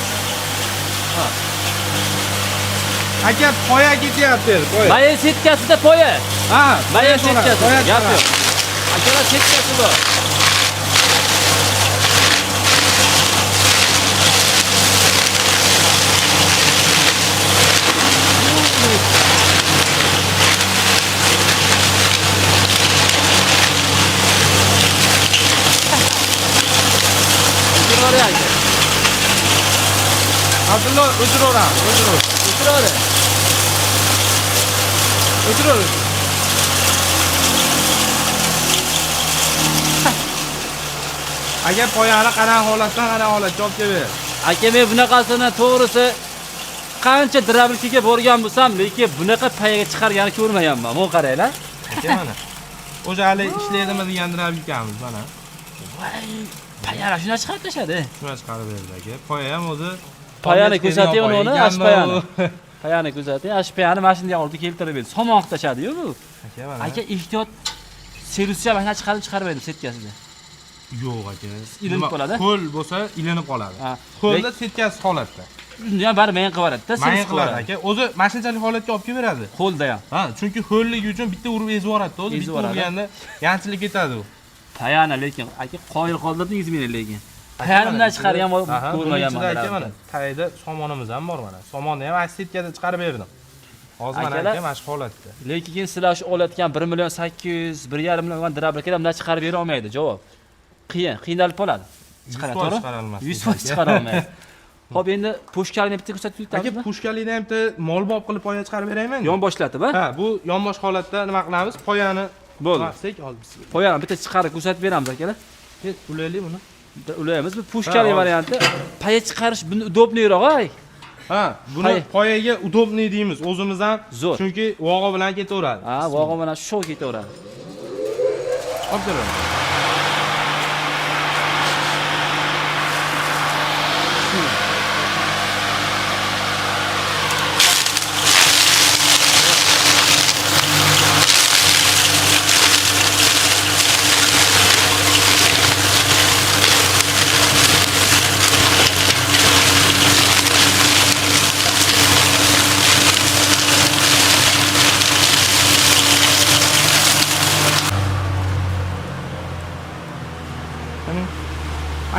Ha. Aka poya ketyapti, poya. Mayin setkasida poya. Ha, Mayin setkasi. poya Gap chiqaradi. yo'q. Akalar setkasi bor. O'chiraver aka. Abdullo o'chiraveramiz, o'chiraver. O'chiraver. O'chiraver. Agar poyani qanaqa holatdan qanaqa holatga olib kelib ber. Aka men bunaqasini to'g'risi qancha drabilkaga borgan bo'lsam, lekin bunaqa payaga chiqargani ko'rmayapman. Mana qaranglar. Aka mana. O'sha hali ishlaydimi degan drabilkamiz mana. Voy, payani shuna chiqarib tashladi. Shuni chiqarib berdi aka. Poya ham o'zi Payani ko'rsating uni, ashpayani. Payani ko'rsating, ashpayani mashinaga oldi keltirib berdi. Somon qilib tashladi-yu bu. Aka mana. Aka ehtiyot servisga mashina chiqarmaydi setkasida. Yo'q aka. Ilinib qoladi? Qo'l bo'lsa ilinib qoladi. Ha. Qo'lda setkasi holatda. Uni ham bari mayin qilib yuboradi-da, Mayin servis qiladi qiladi. aka. O'zi mashinachalik holatga olib kelib beradi. Qo'lda ham. Ha, chunki ho'lligi uchun bitta urib ezib yuboradi-da, o'zi Ezib bitta yuboradi. urganda yanchilik ketadi u. Payani lekin aka qoyil qoldirdingiz meni lekin. Payanimdan chiqargan ko'rmaganman. Aka mana tayda somonimiz ham bor mana. Somonni ham setkada chiqarib berdim. Hozir mana Akalar, aka mana shu holatda. Lekin sizlar shu olayotgan 1 million 800, 1,5 million drabilkadan bundan chiqarib bera olmaydi, javob. Qiynalib qoladi. Chiqaradi, to'g'ri? 100% chiqara olmaydi. Xo'p, endi pushkalini bitta ko'rsatib Aka o'tamiz. pushkalikdan ham bitta molbob qilib poya chiqarib beraymi? Yon boshlatib, Ha, bu yonbosh holatda nima qilamiz? Poyani bo'ldi. Vaqtlik olib. Poyani bitta chiqarib ko'rsatib beramiz akalar. Ket, ulaylik buni. Ulaymiz. Bu pushkali varianti. Paya chiqarish bundan udobniyroq, ay. Ha, buni poyaga udobniy deymiz. O'zimiz ham Zo'r. chunki vog'i bilan ketaveradi. Ha, vog'im mana shu ketaveradi. Olib kelaman.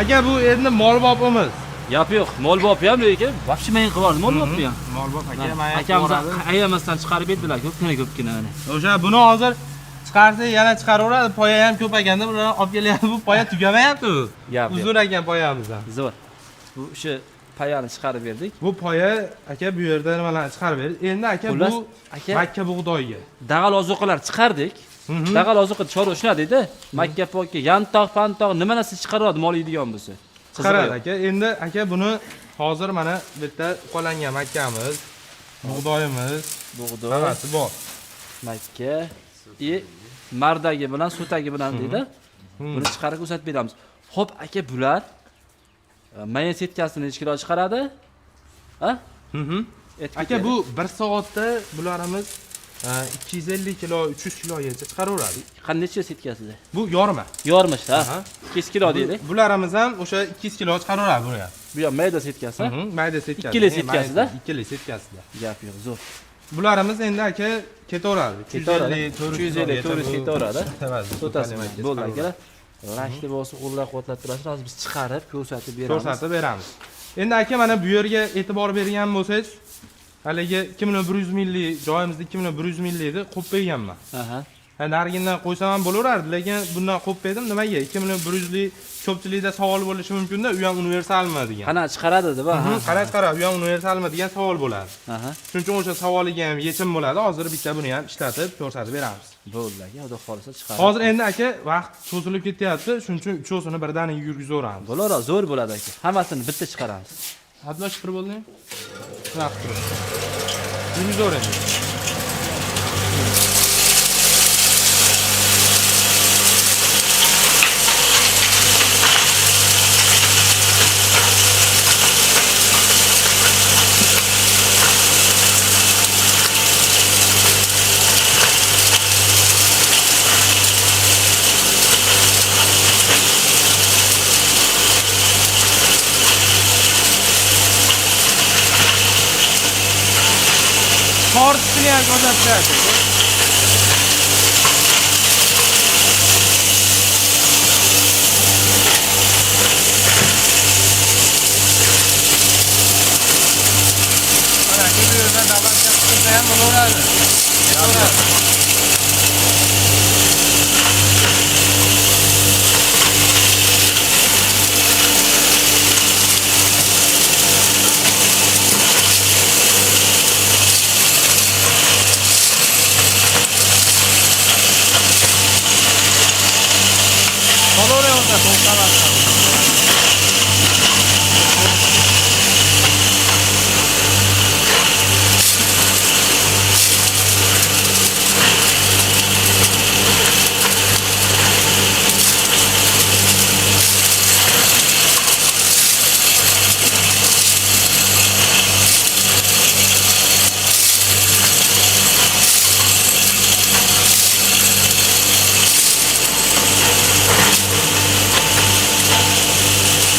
Aka bu endi molbopimiz. Gap yo'q, molbopi ham lekin вообще men qilib molbopi ham. Molbop aka, men Akamiz ayamasdan chiqarib berdilar, ko'pgina mana. O'sha buni hozir chiqarsa yana chiqaraveradi. Poya ham ko'p ekanda, bularni olib kelyapti. Bu poya tugamayapti u. Uzun ekan poyamiz ham. Zo'r. Bu o'sha payani chiqarib berdik. Bu poya aka bu yerda nimalarni chiqarib berdi. Endi aka bu makka bug'doyiga. Dag'al ozuqalar chiqardik. Dag'al ozuqa chorva shunadaydi. Makka pokka, yantoq, pantoq nima narsa chiqaradi mol yeydigan bo'lsa. Chiqaradi aka. Endi aka buni hozir mana bu yerda qo'langan makkamiz, bug'doyimiz, bug'doy, hammasi bor. Makka, mardagi bilan sutagi bilan deydi. Buni chiqarib ko'rsatib beramiz. Xo'p, aka bular mayin setkasini necha kilo chiqaradi? Ha? Aka bu 1 soatda bularimiz 250 kilo, 300 kilogacha chiqaraveradi. Qancha setkasida? Bu yorma. Yormish, ha. 200 kilo deylik. Bularimiz ham o'sha 200 kilo chiqaraveradi buni ham. Bu ham mayda setkasi. Mayda setkasi. Ikkili setkasida? Ikkili setkasida. Gap yo'q, zo'r. Bularimiz endi aka ketaveradi. 250, 400 ketaveradi. Sotasi bo'ldi aka. Lashli bo'lsa qo'llab-quvvatlab turasiz, hozir biz chiqarib ko'rsatib beramiz. Ko'rsatib beramiz. Endi aka mana bu yerga e'tibor bergan bo'lsangiz, haligi 2100 milli joyimizda 2100 milli edi, qo'yib berganman. Aha. Ha, narigindan qo'ysam ham bo'laverardi, lekin bundan qo'yib berdim. Nimaga? 2100 lik ko'pchilikda savol bo'lishi mumkin-da, u ham universalmi degan. Qana chiqaradi deb, ha. Qarab, u ham universalmi degan savol bo'ladi. Aha. Shuning uchun o'sha savoliga ham yechim bo'ladi. Hozir bitta buni ham ishlatib ko'rsatib beramiz. Bo'ldi aka, xudo xolisa chiqarib. Hozir endi aka vaqt cho'zilib ketyapti, shuning uchun uchovsini birdaniga yurgizaveramiz. Bo'ladi, zo'r bo'ladi aka. Hammasini bitta chiqaramiz. Hadlash bir bo'lding? Vaqt tur. Yurgizaveramiz. Tortishni ham ko'rsatdi. Mana bu yerda davatga qilsa ham bo'laveradi.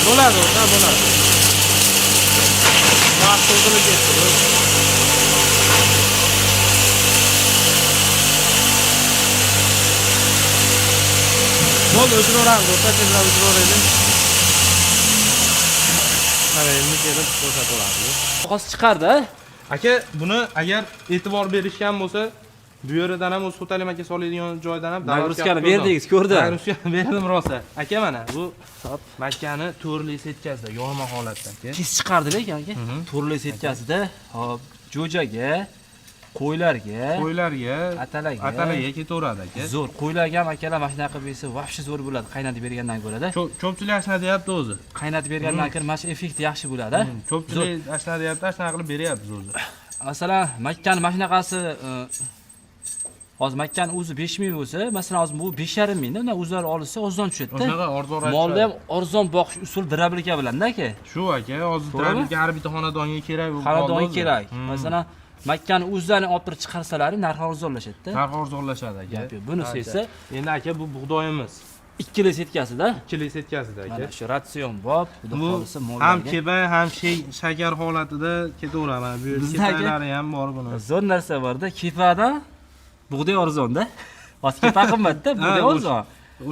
Bo'ladi, bo'ladi. Vaqt cho'zilib ketdi. Bo'ldi, o'chiraveramiz, o'rtacha o'chiraveraylik. Mana endi kelib ko'rsataveramiz. Qog'oz chiqardi. Aka, buni agar e'tibor berishgan bo'lsa, bu yerdan ham o'z xo'talim aka soladigan joydan ham nagruskani berdingiz, ko'rdim. Nagruskani berdim rosa. Aka mana bu makkani to'rli setkasida, yorma holatda aka. Kes chiqardi lekin aka. To'rli setkasida, hop, jo'jaga Qo'ylarga, qo'ylarga, atalarga ketaveradi aka. zo'r. Qo'ylarga ham akalar mana shunaqa qilib bersa, vobshe zo'r bo'ladi, qaynatib bergandan ko'ra-da. Ko'pchilik ashna deyapti o'zi. Qaynatib bergandan ko'ra mana shu effekt yaxshi bo'ladi. Ko'pchilik ashna deyapti, ashna qilib beryapmiz o'zi. Masalan, Makkani mana shunaqasi hozir Makkani o'zi 5000 bo'lsa, masalan hozir bu 5500 mingda, undan o'zlari olsa ozon tushadi-da. Shunaqa arzon Molda ham arzon boqish usul drablika bilan-da aka. Shu aka, hozir drablika har bitta xonadonga kerak bo'lib qoldi. Xonadonga kerak. Masalan, Makkani o'zlarini olib turib chiqarsalari narxi arzonlashadi-da. Narxi arzonlashadi aka. Bunisi esa endi aka bu bug'doyimiz. 2 kilo setkasida. 2 kilo setkasida aka. Mana shu ratsion bor, xudo xolisa mollarga. Ham keba, ham shakar holatida ketaveradi. Bu ketalari ham bor buni. Zo'r narsa bor-da, kepada bug'doy arzon-da. Hozir kepa qimmat-da, bug'doy arzon.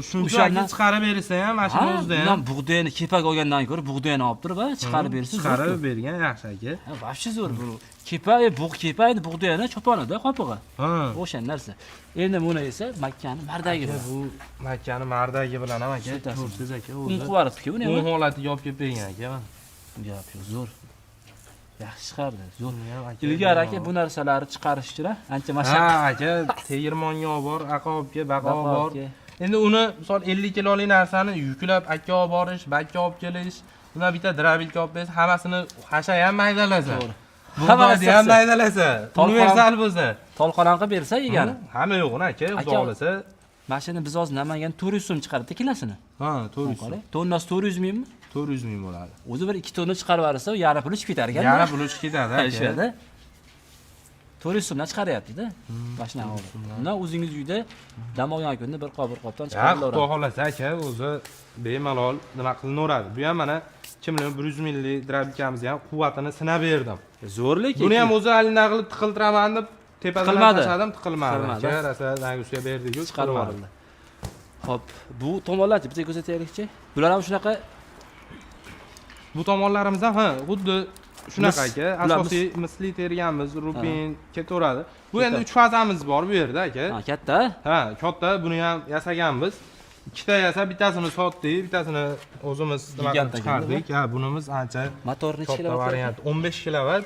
Shunchaki chiqarib bersa ham, mana shu o'zida ham. Bundan bug'doyni kepaga olgandan ko'ra bug'doyni olib turib, chiqarib bersa zo'r. Chiqarib bergan yaxshi aka. Vobshe zo'r bu. Kepa, kepa endi bug'doyni cho'ponida qopig'i. O'sha narsa. Endi buni esa Makkani mardagi bilan. Bu Makkani mardagi bilan ham aka. Ko'rsiz aka o'zi. Un qivaribdi-ku buni ham. Un holatiga olib kelib bergan aka. Gap yo'q, zo'r. Yaxshi chiqardi, zo'r. Ilgari aka bu narsalarni chiqarish uchun ancha mashaqqat. Ha aka, tegirmonga bor, aqobga, baqo bor. Endi uni misol 50 kilolik narsani yuklab aka olib borish, bakka olib kelish, buni bitta drabilka olib bersa, hammasini hasha ham maydalasa. Hammasi ham maydalasa. Universal bo'lsa, tolqon qilib bersa yegani. Hamma yo'g'ini aka, xudo xolasa. Mashina biz hozir Namangan 400 so'm chiqardi kilasini. Ha, 400 so'm. Tonnasi 400 mingmi? 400 ming bo'ladi. O'zi bir 2 tonna chiqarib yuborsa, yarim pul chiqib ketar ekan. Yarim pul chiqib ketadi aka. O'shada 400 so'mdan chiqaryapti-da. Mashina olib. Undan o'zingiz uyda dam olgan kunda bir qopdan chiqarib oladi. Xudo xolasa aka, o'zi bemalol nima qilinaveradi. Bu ham mana 2 million 100 minglik drabilkamizni ham quvvatini sinab berdim. Zo'rlik. Buni ham o'zi alinda qilib tiqiltiraman deb tepadan tashladim, tiqilmadi. Rosa nagusiya berdik-ku, chiqarib yuborildi. Xo'p, bu tomonlarchi bizga ko'rsataylikchi. Bular ham shunaqa bu tomonlarimiz ham xuddi shunaqa aka. Asosiy misli terganmiz, rubin ketaveradi. Bu endi 3 fazamiz bor bu yerda aka. Ha, katta. Ha, katta. Buni ham yasaganmiz. Ikkita yasab, bittasini sotdik, bittasini o'zimiz nima qilib chiqardik. Ha, bunimiz ancha motorni ichida variant 15 kilovat.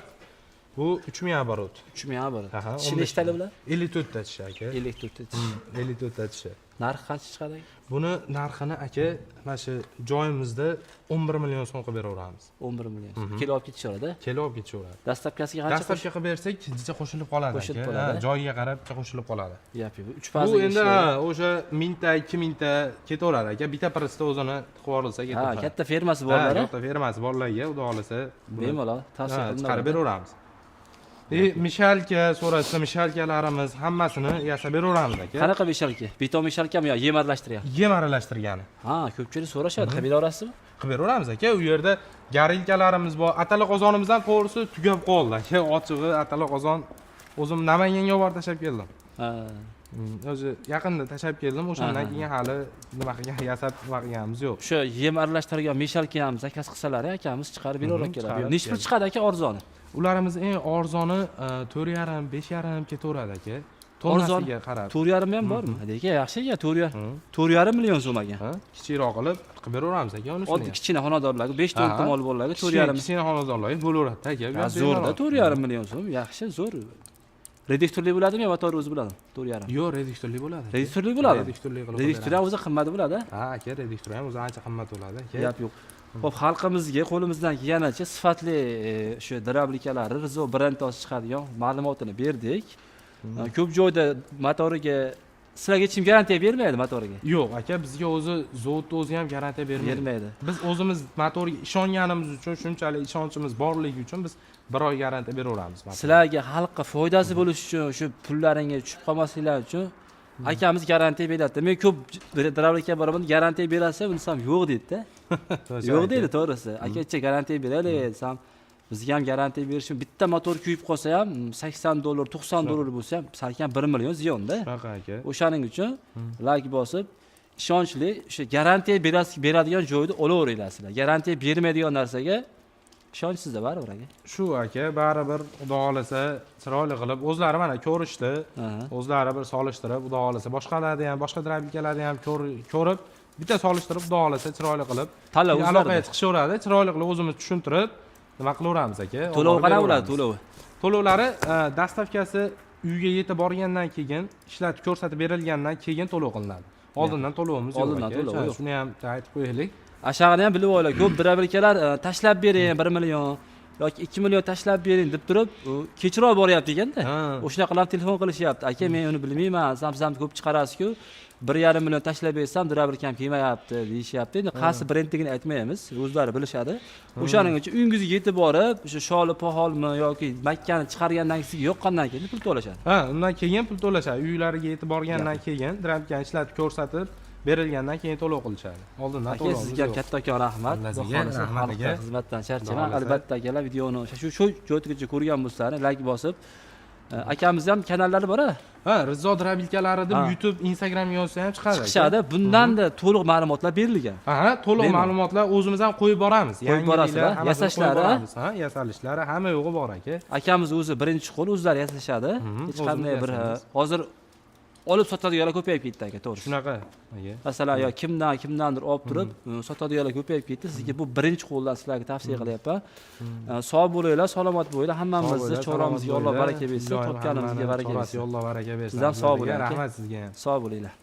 Bu 3000 оборот. 3000 оборот. Tishi nechtali bular? 54 ta tishi aka. 54 ta tishi. 54 ta tishi. Narxi qancha chiqadi? Buni narxini aka mana shu joyimizda 11 million so'm qilib beraveramiz. 11 million. Kilo olib ketishaveradi. Kilo olib ketaveradi. Dastlabkasiga qancha? Dastlabki qilib bersak, kechicha qo'shilib qoladi aka. Joyiga qarab qo'shilib qoladi. Yap, 3 faza. Bu endi o'sha 1000 ta, 2000 ta ketaveradi aka. Bitta prista o'zini qilib yuborilsa ketaveradi. Ha, katta fermasi borlar. Katta fermasi borlarga, xudo xolasa, bemalol tavsiya qilaman. Chiqarib beraveramiz. Mishalka so'rasa, mishalkalarimiz hammasini yasab beraveramiz aka. Qanaqa mishalka? Beton mishalkami yo yem aralashtirgan? Yem aralashtirgani. Ha, ko'pchilik so'rashadi, qilib beraverasizmi? Qilib beraveramiz aka. U yerda garilkalarimiz bor. Atala qozonimiz ham to'g'risi tugab qoldi aka. Ochig'i atala qozon o'zim Namanganga borib tashab keldim. Ha. O'zi yaqinda tashab keldim. O'shandan keyin hali nima qilgan, yasab nima qilganimiz yo'q. O'sha yem aralashtirgan mishalka ham zakaz qilsalar, akamiz chiqarib beraverar kerak. Nechta pul chiqadi aka arzoni? Ularimiz eng arzoni 4,5 5,5 ketaveradi aka. Tonnasiga qarab. 4,5 ham bormi? Lekin yaxshi aka, 4,5 million so'm ekan. Kichikroq qilib beraveramiz aka unisini. Oddiy kichkina xonadonlarga 5 ta mol bolalarga 4,5. Kichkina xonadonlarga bo'laveradi aka. Zo'rda 4,5 million so'm, yaxshi, zo'r. Redaktorli bo'ladimi yo motor o'zi bo'ladimi? 4,5. Yo'q, redaktorli bo'ladi. Redaktorli bo'ladi. Redaktorli qilib. Redaktor ham o'zi qimmat bo'ladi. Ha, aka, redaktor ham o'zi ancha qimmat bo'ladi aka. Gap yo'q. Xo'p, xalqimizga qo'limizdan kelganicha sifatli shu drablikalarni Rizo brenddan chiqadigan ma'lumotini berdik. Ko'p joyda motoriga sizlarga hech kim garantiya bermaydi motoriga. Yo'q, aka, bizga o'zi zavodni o'zi ham garantiya bermaydi. Biz o'zimiz motorga ishonganimiz uchun, shunchalik ishonchimiz borligi uchun biz 1 oy garantiya beraveramiz. Sizlarga xalqqa foydasi bo'lishi uchun, shu pullaringga tushib qolmasliklari uchun akamiz garantiya beradi. Men ko'p drablika boraman, garantiya berasa, bunisi ham yo'q deydi-da. Yo'q deydi, to'g'risi. Aka, garantiya beraylik desam, bizga ham garantiya berish uchun bitta motor kuyib qolsa ham $80, $90 bo'lsa ham salkam 1 million ziyonda. Shunaqa aka. O'shaning uchun like bosib, ishonchli o'sha garantiya beradigan joyda olaveringlar sizlar. Garantiya bermaydigan narsaga ishonchsizda baribir aka. Shu aka, baribir xudo xolasa chiroyli qilib o'zlari mana ko'rishdi. O'zlari bir solishtirib, xudo xolasa boshqalarni ham, boshqa drabilkalarni ham ko'rib, bitta solishtirib, xudo xolasa chiroyli qilib aloqaga chiqishaveradi. Chiroyli qilib o'zimiz tushuntirib nima qilaveramiz aka. To'lov qana bo'ladi, to'lovi? To'lovlari dastavkasi uyga yetib borgandan keyin ishlatib ko'rsatib berilgandan keyin to'lov qilinadi. Oldindan to'lovimiz yo'q. Oldindan to'lov yo'q. Shuni ham aytib qo'yaylik. Ashag'ini ham bilib olaylik. Ko'p birabirkalar tashlab bering 1 million yoki 2 million tashlab bering deb turib, kechroq boryapti ekanda. O'shanaqalar telefon qilishyapti. Aka, men uni bilmayman, Samsung ko'p chiqarasiz-ku. 1,5 million tashlab bersam birabirkam kelmayapti deyishyapti. Endi qaysi brendligini aytmaymiz, o'zlari bilishadi. O'shaning uchun uyingizga yetib borib, o'sha sholi poholmi yoki makkani chiqargandan keyin yoqqandan keyin pul to'lashadi. Undan keyin pul to'lashadi. Uylariga yetib borgandan keyin drapkani ishlatib ko'rsatib berilgandan keyin to'lov qilishadi. Oldindan to'lov. Sizga ham kattakon rahmat. Rahmat aka. Xizmatdan charchaman. Albatta akalar videoni shu joygacha ko'rgan bo'lsangiz, like bosib, akamiz ham kanallari bor-a? Rizzo drabilkalari deb YouTube, Instagram yozsa ham chiqadi. Chiqadi. Bundan-da to'liq ma'lumotlar berilgan. To'liq ma'lumotlar o'zimiz ham qo'yib boramiz. Qo'yib borasizlar, yasashlari, yasalishlari hamma yo'g'i bor aka. Akamiz o'zi birinchi qo'l o'zlari yasashadi. Hech qanday bir hozir olib sotadiganlar ko'payib ketdi aka, to'g'ri. Shunaqa. Masalan, yo kimdandir olib turib, sotadiganlar ko'payib ketdi. Sizga bu birinchi qo'ldan sizlarga tavsiya qilyapman. Sog' bo'linglar, salomat bo'linglar. Hammamizni choramizga Alloh baraka bersin, topganimizga baraka bersin. Alloh baraka bersin. Sizdan sog' bo'ling. Rahmat sizga ham. Sog' bo'linglar.